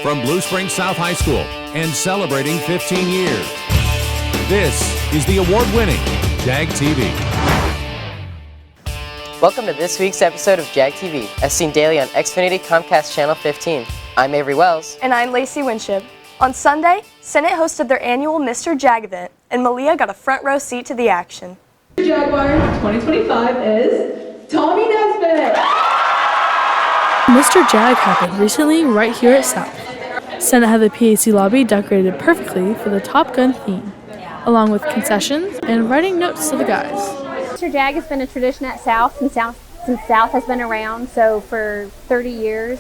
from Blue Springs South High School and celebrating 15 years. This is the award-winning Jag TV. Welcome to this week's episode of Jag TV, as seen daily on Xfinity Comcast Channel 15. I'm Avery Wells. And I'm Lacey Winship. On Sunday, Senate hosted their annual Mr. Jag event, and Malia got a front row seat to the action. Jaguar 2025 is Tommy Nesbitt. Mr. Jag happened recently right here at South. Senate had the PAC lobby decorated perfectly for the Top Gun theme, along with concessions and writing notes to the guys. Mr. Jag has been a tradition at South since South has been around, so for 30 years.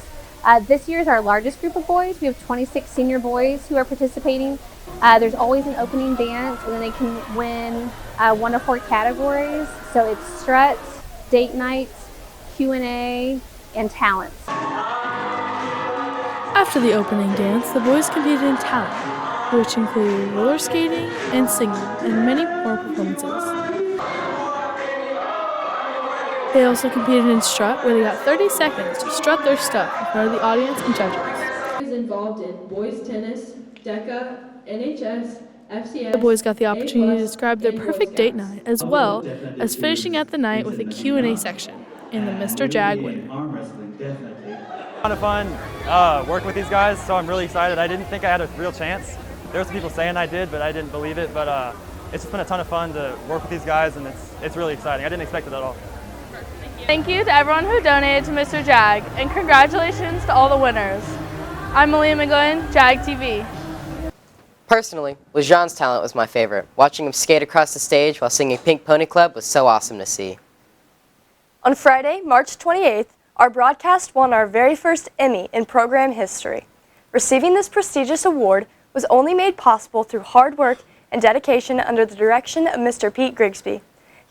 This year is our largest group of boys. We have 26 senior boys who are participating. There's always an opening dance, and then they can win one of 4 categories. So it's struts, date nights, Q&A, and talents. After the opening dance, the boys competed in talent, which included roller skating and singing and many more performances. They also competed in strut, where they got 30 seconds to strut their stuff in front of the audience and judges. Is involved in boys tennis, DECA, NHS, FCS. The boys got the opportunity to describe their perfect date night, as well as finishing out the night with a Q&A section in the Mr. Jag winner. A lot of fun working with these guys, so I'm really excited. I didn't think I had a real chance. There were some people saying I did, but I didn't believe it. But it's just been a ton of fun to work with these guys, and it's really exciting. I didn't expect it at all. Thank you to everyone who donated to Mr. Jag, and congratulations to all the winners. I'm Malia McGowan, Jag TV. Personally, Lejean's talent was my favorite. Watching him skate across the stage while singing Pink Pony Club was so awesome to see. On Friday, March 28th, our broadcast won our very first Emmy in program history. Receiving this prestigious award was only made possible through hard work and dedication under the direction of Mr. Pete Grigsby.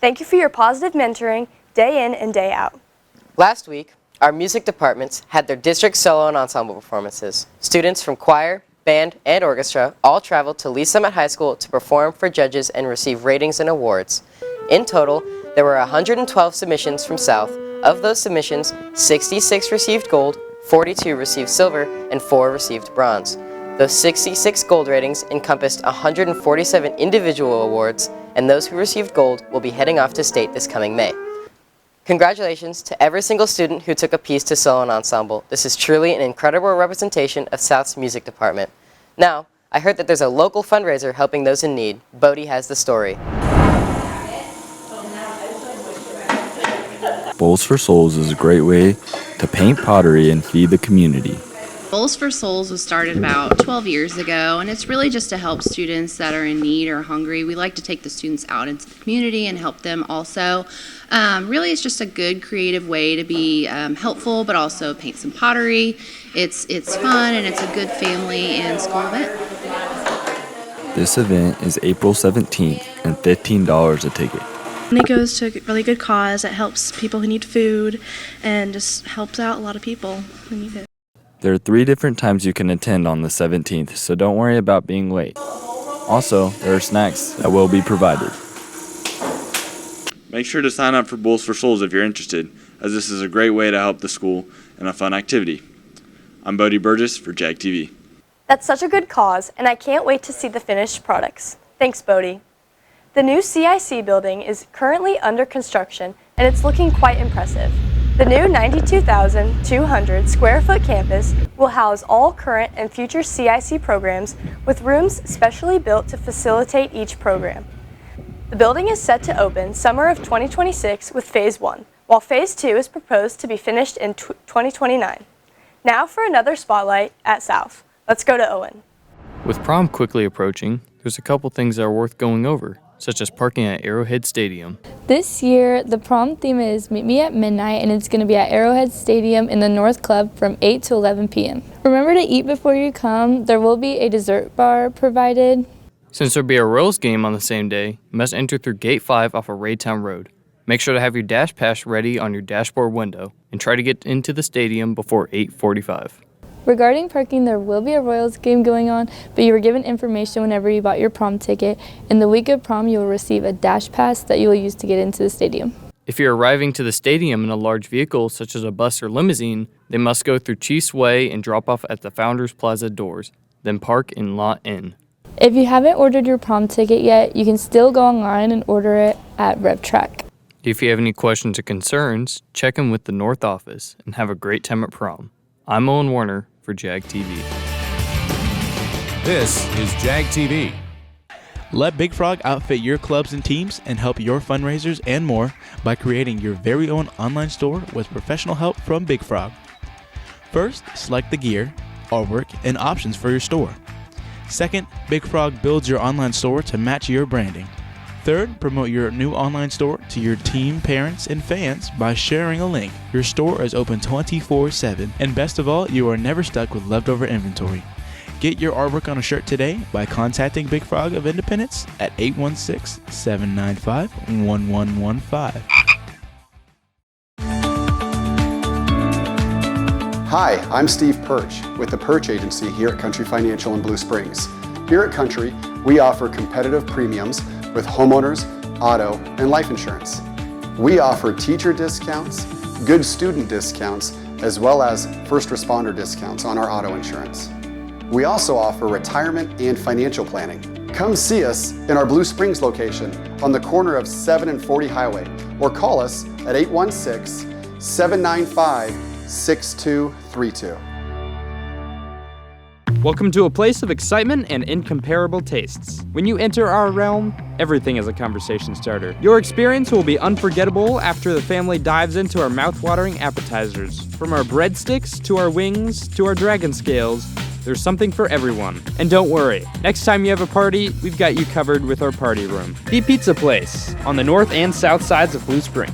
Thank you for your positive mentoring day in and day out. Last week, our music departments had their district solo and ensemble performances. Students from choir, band, and orchestra all traveled to Lee Summit High School to perform for judges and receive ratings and awards. In total, there were 112 submissions from South. Of those submissions, 66 received gold, 42 received silver, and 4 received bronze. Those 66 gold ratings encompassed 147 individual awards, and those who received gold will be heading off to state this coming May. Congratulations to every single student who took a piece to solo and ensemble. This is truly an incredible representation of South's music department. Now, I heard that there's a local fundraiser helping those in need. Bodie has the story. Bowls for Souls is a great way to paint pottery and feed the community. Bowls for Souls was started about 12 years ago, and it's really just to help students that are in need or hungry. We like to take the students out into the community and help them also. Really, it's just a good creative way to be helpful, but also paint some pottery. It's fun, and it's a good family and school event. This event is April 17th and $15 a ticket. And it goes to a really good cause. It helps people who need food and just helps out a lot of people who need it. There are 3 different times you can attend on the 17th, so don't worry about being late. Also, there are snacks that will be provided. Make sure to sign up for Bowls for Souls if you're interested, as this is a great way to help the school and a fun activity. I'm Bodie Burgess for Jag TV. That's such a good cause, and I can't wait to see the finished products. Thanks, Bodie. The new CIC building is currently under construction, and it's looking quite impressive. The new 92,200 square foot campus will house all current and future CIC programs with rooms specially built to facilitate each program. The building is set to open summer of 2026 with Phase 1, while Phase 2 is proposed to be finished in 2029. Now for another spotlight at South. Let's go to Owen. With prom quickly approaching, there's a couple things that are worth going over, such as parking at Arrowhead Stadium. This year, the prom theme is Meet Me at Midnight, and it's going to be at Arrowhead Stadium in the North Club from 8 to 11 p.m. Remember to eat before you come. There will be a dessert bar provided. Since there'll be a Royals game on the same day, you must enter through Gate 5 off of Raytown Road. Make sure to have your Dash Pass ready on your dashboard window, and try to get into the stadium before 8:45. Regarding parking, there will be a Royals game going on, but you were given information whenever you bought your prom ticket. In the week of prom, you will receive a Dash Pass that you will use to get into the stadium. If you're arriving to the stadium in a large vehicle such as a bus or limousine, they must go through Chiefs Way and drop off at the Founders Plaza doors, then park in Lot N. If you haven't ordered your prom ticket yet, you can still go online and order it at RevTrack. If you have any questions or concerns, check in with the North office and have a great time at prom. I'm Owen Warner for Jag TV. This is Jag TV. Let Big Frog outfit your clubs and teams and help your fundraisers and more by creating your very own online store with professional help from Big Frog. First, select the gear, artwork, and options for your store. Second, Big Frog builds your online store to match your branding. Third, promote your new online store to your team, parents, and fans by sharing a link. Your store is open 24/7, and best of all, you are never stuck with leftover inventory. Get your artwork on a shirt today by contacting Big Frog of Independence at 816-795-1115. Hi, I'm Steve Perch with the Perch Agency here at Country Financial in Blue Springs. Here at Country, we offer competitive premiums with homeowners, auto, and life insurance. We offer teacher discounts, good student discounts, as well as first responder discounts on our auto insurance. We also offer retirement and financial planning. Come see us in our Blue Springs location on the corner of 7 and 40 Highway, or call us at 816-795-6232. Welcome to a place of excitement and incomparable tastes. When you enter our realm, everything is a conversation starter. Your experience will be unforgettable after the family dives into our mouth-watering appetizers. From our breadsticks to our wings to our dragon scales, there's something for everyone. And don't worry, next time you have a party, we've got you covered with our party room. The Pizza Place on the north and south sides of Blue Springs.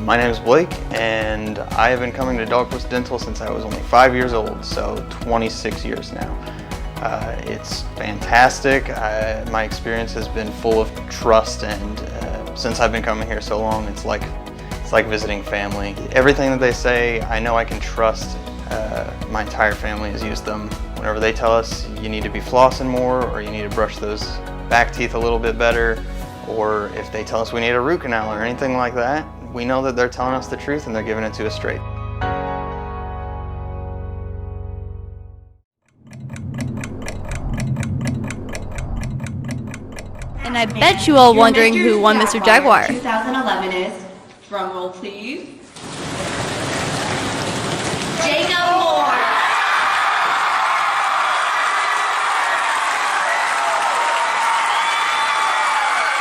My name is Blake, and I have been coming to Dogpost Dental since I was only 5 years old, so 26 years now. It's fantastic. My experience has been full of trust, and since I've been coming here so long, it's like visiting family. Everything that they say, I know I can trust. My entire family has used them. Whenever they tell us you need to be flossing more, or you need to brush those back teeth a little bit better, or if they tell us we need a root canal or anything like that, we know that they're telling us the truth and they're giving it to us straight. And I bet you all wondering who won Mr. Jaguar. 2011 is, drum roll please, Jacob Moore.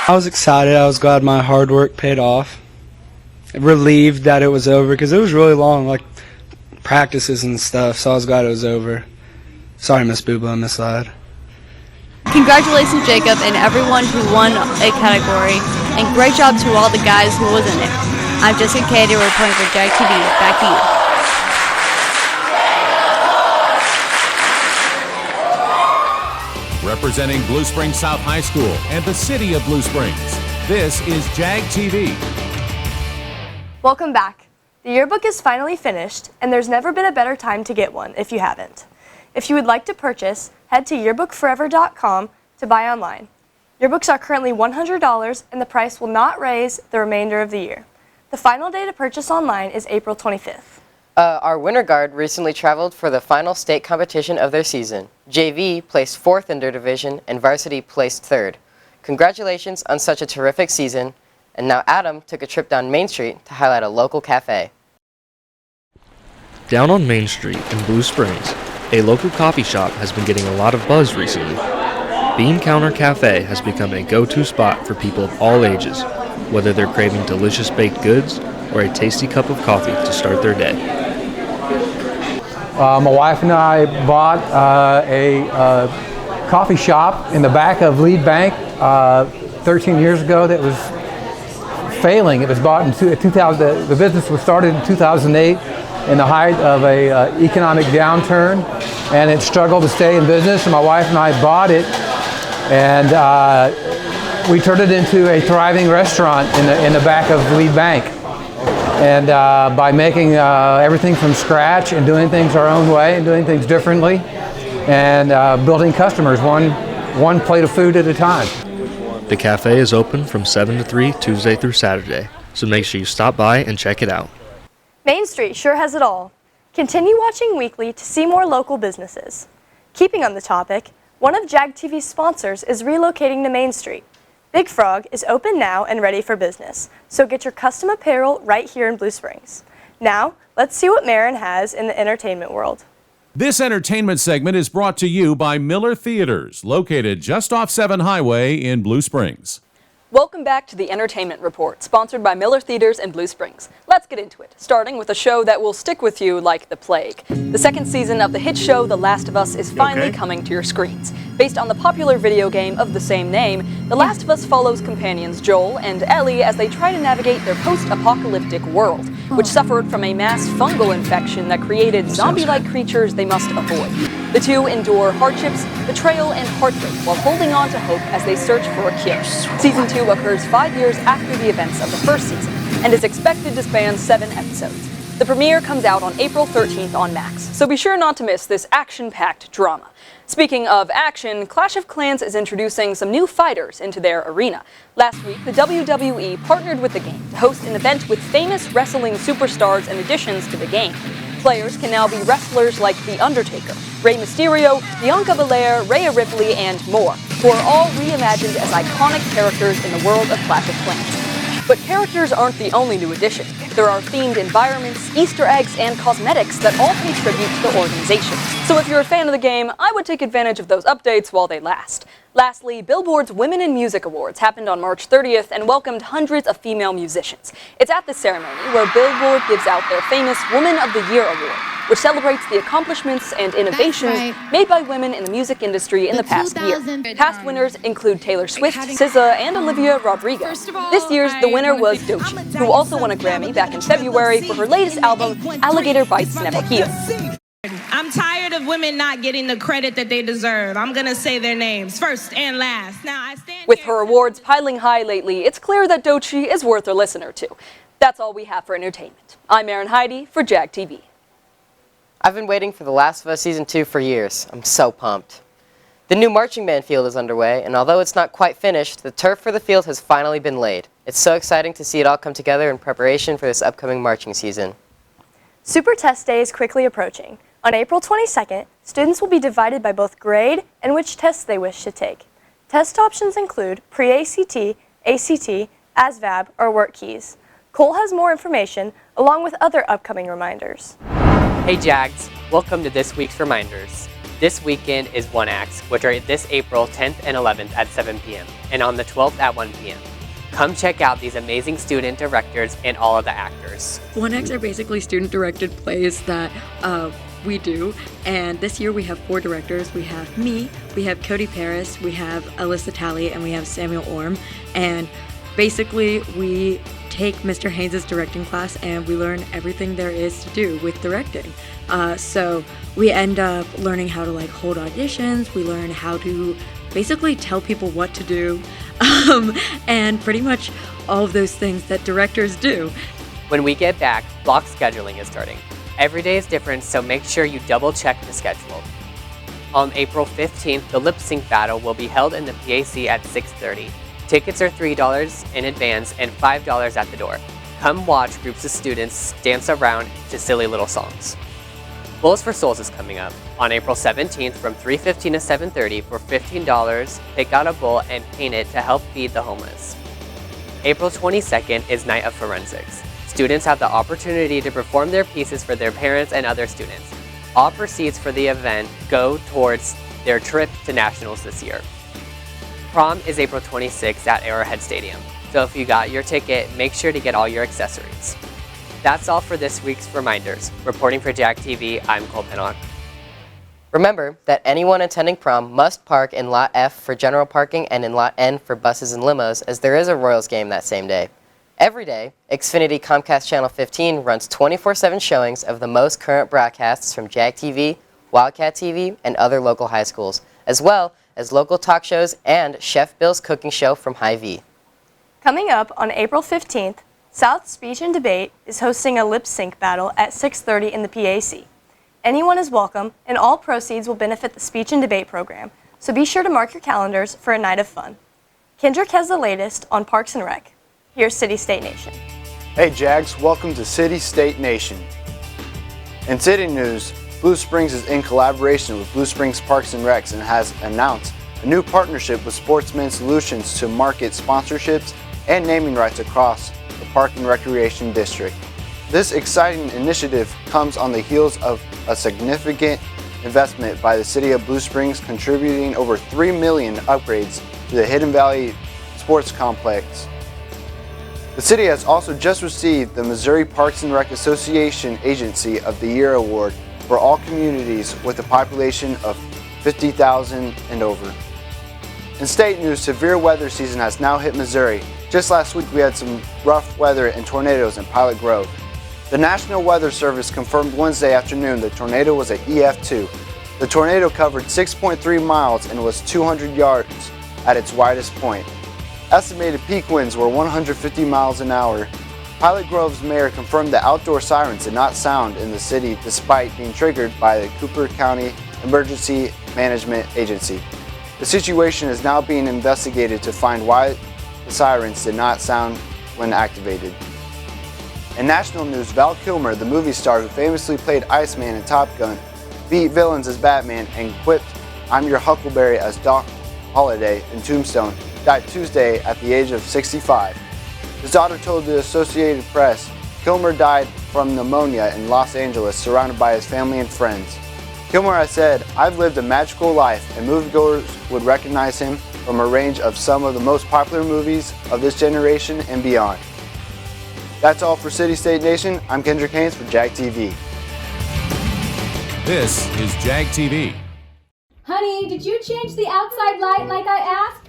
I was excited. I was glad my hard work paid off. Relieved that it was over because it was really long, like practices and stuff, so I was glad it was over. Sorry, Miss Booba on this side. Congratulations, Jacob, and everyone who won a category, and great job to all the guys who was in it. I'm Jessica Katie, reporting for Jag TV. Back to you. Representing Blue Springs South High School and the city of Blue Springs, this is Jag TV. Welcome back. The yearbook is finally finished, and there's never been a better time to get one if you haven't. If you would like to purchase, head to yearbookforever.com to buy online. Yearbooks are currently $100, and the price will not raise the remainder of the year. The final day to purchase online is April 25th. Our winter guard recently traveled for the final state competition of their season. JV placed 4th in their division, and varsity placed 3rd. Congratulations on such a terrific season. And now Adam took a trip down Main Street to highlight a local cafe. Down on Main Street in Blue Springs, a local coffee shop has been getting a lot of buzz recently. Bean Counter Cafe has become a go-to spot for people of all ages, whether they're craving delicious baked goods or a tasty cup of coffee to start their day. My wife and I bought a coffee shop in the back of Lead Bank 13 years ago that was failing. It was bought in 2000. The business was started in 2008 in the height of a economic downturn, and it struggled to stay in business. And my wife and I bought it, and we turned it into a thriving restaurant in the back of Lead Bank. And by making everything from scratch and doing things our own way and doing things differently, and building customers one plate of food at a time. The cafe is open from 7 to 3 Tuesday through Saturday, so make sure you stop by and check it out. Main Street sure has it all. Continue watching weekly to see more local businesses. Keeping on the topic, one of Jag TV's sponsors is relocating to Main Street. Big Frog is open now and ready for business, so get your custom apparel right here in Blue Springs. Now, let's see what Marin has in the entertainment world. This entertainment segment is brought to you by Miller Theaters, located just off 7 Highway in Blue Springs. Welcome back to the Entertainment Report, sponsored by Miller Theaters in Blue Springs. Let's get into it, starting with a show that will stick with you like the plague. The second season of the hit show The Last of Us is finally coming to your screens. Based on the popular video game of the same name, The Last of Us follows companions Joel and Ellie as they try to navigate their post-apocalyptic world, which suffered from a mass fungal infection that created zombie-like creatures they must avoid. The two endure hardships, betrayal, and heartbreak while holding on to hope as they search for a cure. Season 2 occurs 5 years after the events of the first season and is expected to span 7 episodes. The premiere comes out on April 13th on Max, so be sure not to miss this action-packed drama. Speaking of action, Clash of Clans is introducing some new fighters into their arena. Last week, the WWE partnered with the game to host an event with famous wrestling superstars and additions to the game. Players can now be wrestlers like The Undertaker, Rey Mysterio, Bianca Belair, Rhea Ripley, and more, who are all reimagined as iconic characters in the world of Clash of Clans. But characters aren't the only new addition. There are themed environments, Easter eggs, and cosmetics that all pay tribute to the organization. So if you're a fan of the game, I would take advantage of those updates while they last. Lastly, Billboard's Women in Music Awards happened on March 30th and welcomed hundreds of female musicians. It's at this ceremony where Billboard gives out their famous Woman of the Year Award, which celebrates the accomplishments and innovations made by women in the music industry in the past year. Past winners include Taylor Swift, SZA, and Olivia Rodrigo. This year's the winner was Doechii, who also won a Grammy back in February for her latest album, Alligator Bites Never Heal. I'm tired of women not getting the credit that they deserve. I'm gonna say their names first and last. Now I stand With her awards piling high lately, it's clear that Doechii is worth a listener to. That's all we have for entertainment. I'm Erin Heidi for Jag TV. I've been waiting for The Last of Us Season 2 for years. I'm so pumped. The new marching band field is underway, and although it's not quite finished, the turf for the field has finally been laid. It's so exciting to see it all come together in preparation for this upcoming marching season. Super Test Day is quickly approaching. On April 22nd, students will be divided by both grade and which tests they wish to take. Test options include pre-ACT, ACT, ASVAB, or work keys. Cole has more information, along with other upcoming reminders. Hey Jags, welcome to this week's reminders. This weekend is One Acts, which are this April 10th and 11th at 7 p.m. and on the 12th at 1 p.m. Come check out these amazing student directors and all of the actors. One Acts are basically student-directed plays that we do, and this year we have 4 directors. We have me, we have Cody Paris, we have Alyssa Talley, and we have Samuel Orm, and basically we take Mr. Haynes' directing class and we learn everything there is to do with directing. So we end up learning how to hold auditions, we learn how to basically tell people what to do, and pretty much all of those things that directors do. When we get back, block scheduling is starting. Every day is different, so make sure you double check the schedule. On April 15th, the lip sync battle will be held in the PAC at 6:30. Tickets are $3 in advance and $5 at the door. Come watch groups of students dance around to silly little songs. Bowls for Souls is coming up. On April 17th from 3:15 to 7:30 for $15, pick out a bowl and paint it to help feed the homeless. April 22nd is Night of Forensics. Students have the opportunity to perform their pieces for their parents and other students. All proceeds for the event go towards their trip to nationals this year. Prom is April 26th at Arrowhead Stadium, so if you got your ticket, make sure to get all your accessories. That's all for this week's reminders. Reporting for Jag TV, I'm Cole Pinnock. Remember that anyone attending prom must park in Lot F for general parking and in Lot N for buses and limos, as there is a Royals game that same day. Every day, Xfinity Comcast Channel 15 runs 24/7 showings of the most current broadcasts from Jag TV, Wildcat TV, and other local high schools, as well as local talk shows and Chef Bill's cooking show from Hy-Vee. Coming up on April 15th, South Speech and Debate is hosting a lip sync battle at 6:30 in the PAC. Anyone is welcome, and all proceeds will benefit the speech and debate program, so be sure to mark your calendars for a night of fun. Kendrick has the latest on Parks and Rec. Here's City State Nation. Hey Jags, welcome to City State Nation. In city news, Blue Springs is in collaboration with Blue Springs Parks and Recs and has announced a new partnership with Sportsman Solutions to market sponsorships and naming rights across the Park and Recreation District. This exciting initiative comes on the heels of a significant investment by the City of Blue Springs, contributing over $3 million upgrades to the Hidden Valley Sports Complex. The city has also just received the Missouri Parks and Rec Association Agency of the Year Award for all communities with a population of 50,000 and over. In state news, severe weather season has now hit Missouri. Just last week we had some rough weather and tornadoes in Pilot Grove. The National Weather Service confirmed Wednesday afternoon the tornado was an EF2. The tornado covered 6.3 miles and was 200 yards at its widest point. Estimated peak winds were 150 miles an hour. Pilot Grove's mayor confirmed the outdoor sirens did not sound in the city despite being triggered by the Cooper County Emergency Management Agency. The situation is now being investigated to find why the sirens did not sound when activated. In national news, Val Kilmer, the movie star who famously played Iceman in Top Gun, beat villains as Batman, and quipped, "I'm your Huckleberry" as Doc Holliday in Tombstone, died Tuesday at the age of 65. His daughter told the Associated Press, Kilmer died from pneumonia in Los Angeles, surrounded by his family and friends. Kilmer has said, "I've lived a magical life," and moviegoers would recognize him from a range of some of the most popular movies of this generation and beyond. That's all for City State Nation. I'm Kendrick Haynes for Jag TV. This is Jag TV. Honey, did you change the outside light like I asked?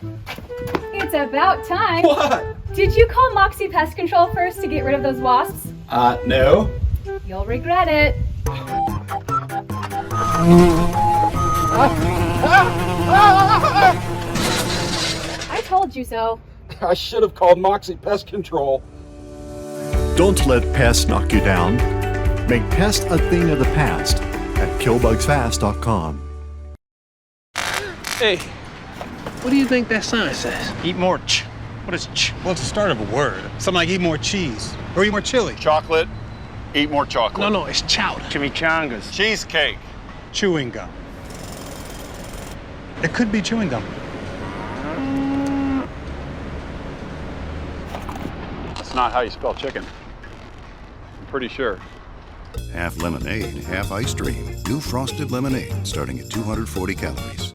It's about time. What? Did you call Moxie Pest Control first to get rid of those wasps? No. You'll regret it. I told you so. I should have called Moxie Pest Control. Don't let pests knock you down. Make pest a thing of the past at killbugsfast.com. Hey, what do you think that sign says? Eat more ch. What is ch? Well, it's the start of a word. Something like eat more cheese or eat more chili. Chocolate. Eat more chocolate. No, it's chowder. Chimichangas. Cheesecake. Chewing gum. It could be chewing gum. That's not how you spell chicken. I'm pretty sure. Half lemonade, half ice cream. New frosted lemonade starting at 240 calories.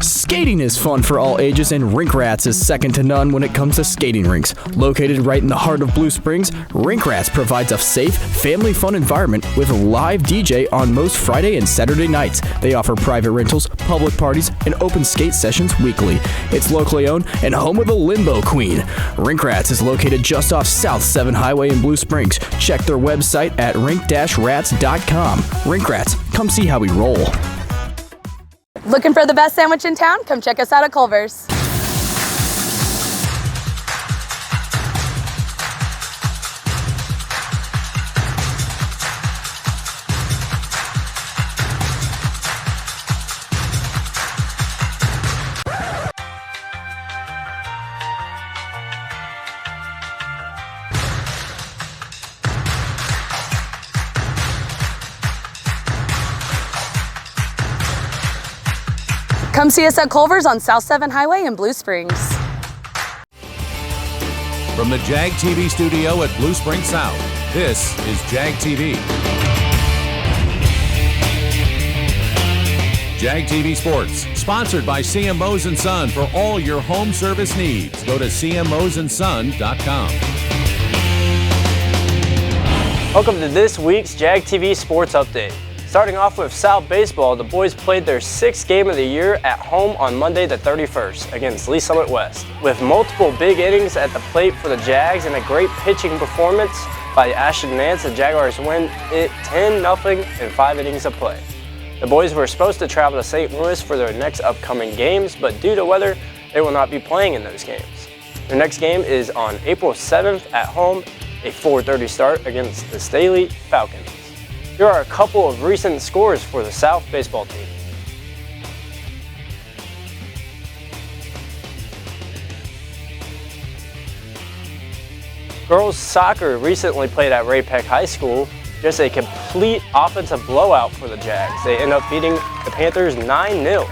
Skating is fun for all ages, and Rink Rats is second to none when it comes to skating rinks. Located right in the heart of Blue Springs, Rink Rats provides a safe, family-fun environment with a live DJ on most Friday and Saturday nights. They offer private rentals, public parties, and open skate sessions weekly. It's locally owned and home of the Limbo Queen. Rink Rats is located just off South 7 Highway in Blue Springs. Check their website at rink-rats.com. Rink Rats, come see how we roll. Looking for the best sandwich in town? Come check us out at Culver's. Come see us at Culver's on South 7 Highway in Blue Springs. From the Jag TV studio at Blue Springs South, this is Jag TV. Jag TV Sports, sponsored by CMOs & Son for all your home service needs. Go to cmosandson.com. Welcome to this week's Jag TV Sports Update. Starting off with South Baseball, the boys played their 6th game of the year at home on Monday the 31st against Lee Summit West. With multiple big innings at the plate for the Jags and a great pitching performance by Ashton Nance, the Jaguars win it 10-0 in 5 innings of play. The boys were supposed to travel to St. Louis for their next upcoming games, but due to weather, they will not be playing in those games. Their next game is on April 7th at home a 4:30 start against the Staley Falcons. Here are a couple of recent scores for the South baseball team. Girls soccer recently played at Ray Peck High School. Just a complete offensive blowout for the Jags. They end up beating the Panthers 9-0.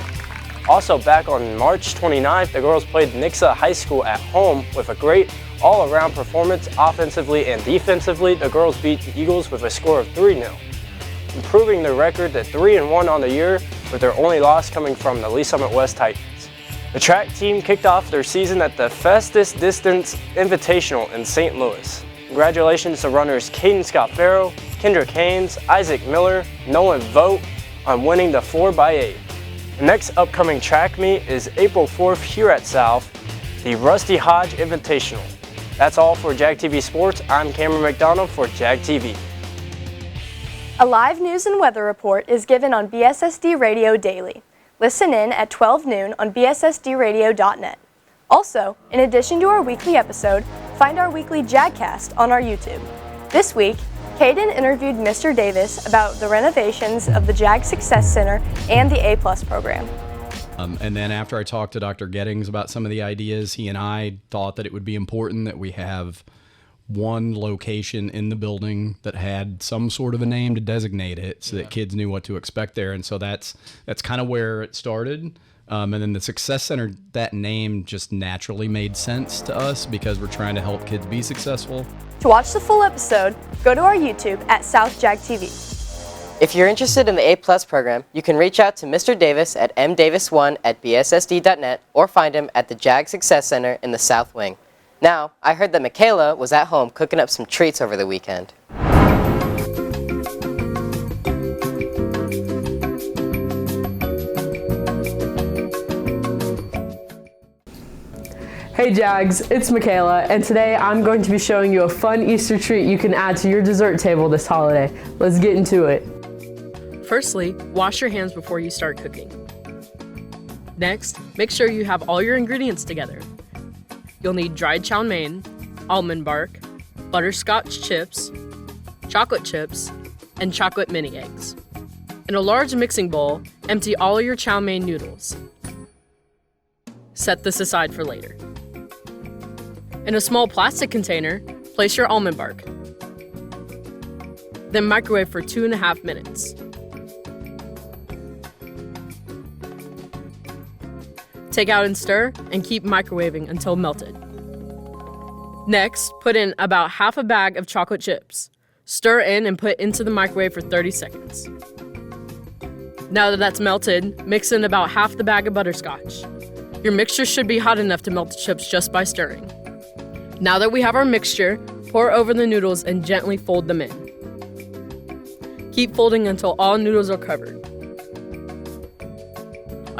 Also back on March 29th, the girls played Nixa High School at home with a great all-around performance offensively and defensively. The girls beat the Eagles with a score of 3-0, improving their record to 3-1 on the year, with their only loss coming from the Lee Summit West Titans. The track team kicked off their season at the Festus Distance Invitational in St. Louis. Congratulations to runners Caden Scott Farrow, Kendrick Haynes, Isaac Miller, Nolan Vogt on winning the 4x8. The next upcoming track meet is April 4th here at South, the Rusty Hodge Invitational. That's all for Jag TV Sports. I'm Cameron McDonald for Jag TV. A live news and weather report is given on BSSD Radio Daily. Listen in at 12 noon on bssdradio.net. Also, in addition to our weekly episode, find our weekly JagCast on our YouTube. This week, Caden interviewed Mr. Davis about the renovations of the Jag Success Center and the A+ program. And then after I talked to Dr. Gettings about some of the ideas, he and I thought that it would be important that we have one location in the building that had some sort of a name to designate it so that kids knew what to expect there. And so that's kind of where it started. And then the Success Center, that name just naturally made sense to us because we're trying to help kids be successful. To watch the full episode, go to our YouTube at South Jag TV. If you're interested in the A+ program, you can reach out to Mr. Davis at mdavis1@bssd.net or find him at the Jag Success Center in the South Wing. Now, I heard that Michaela was at home cooking up some treats over the weekend. Hey Jags, it's Michaela, and today I'm going to be showing you a fun Easter treat you can add to your dessert table this holiday. Let's get into it. Firstly, wash your hands before you start cooking. Next, make sure you have all your ingredients together. You'll need dried chow mein, almond bark, butterscotch chips, chocolate chips, and chocolate mini eggs. In a large mixing bowl, empty all your chow mein noodles. Set this aside for later. In a small plastic container, place your almond bark. Then microwave for 2.5 minutes. Take out and stir, and keep microwaving until melted. Next, put in about half a bag of chocolate chips. Stir in and put into the microwave for 30 seconds. Now that that's melted, mix in about half the bag of butterscotch. Your mixture should be hot enough to melt the chips just by stirring. Now that we have our mixture, pour over the noodles and gently fold them in. Keep folding until all noodles are covered.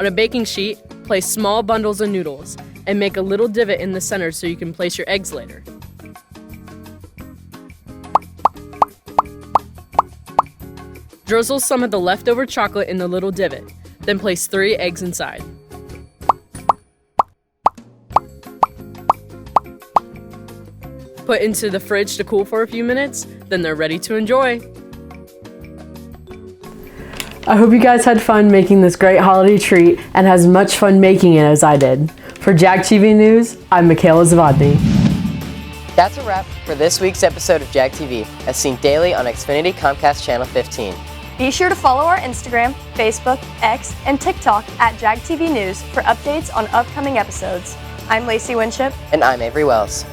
On a baking sheet, place small bundles of noodles and make a little divot in the center so you can place your eggs later. Drizzle some of the leftover chocolate in the little divot, then place 3 eggs inside. Put into the fridge to cool for a few minutes, then they're ready to enjoy. I hope you guys had fun making this great holiday treat and as much fun making it as I did. For Jag TV News, I'm Michaela Zavadny. That's a wrap for this week's episode of Jag TV, as seen daily on Xfinity Comcast Channel 15. Be sure to follow our Instagram, Facebook, X, and TikTok at Jag TV News for updates on upcoming episodes. I'm Lacey Winship. And I'm Avery Wells.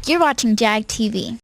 You're watching Jag TV.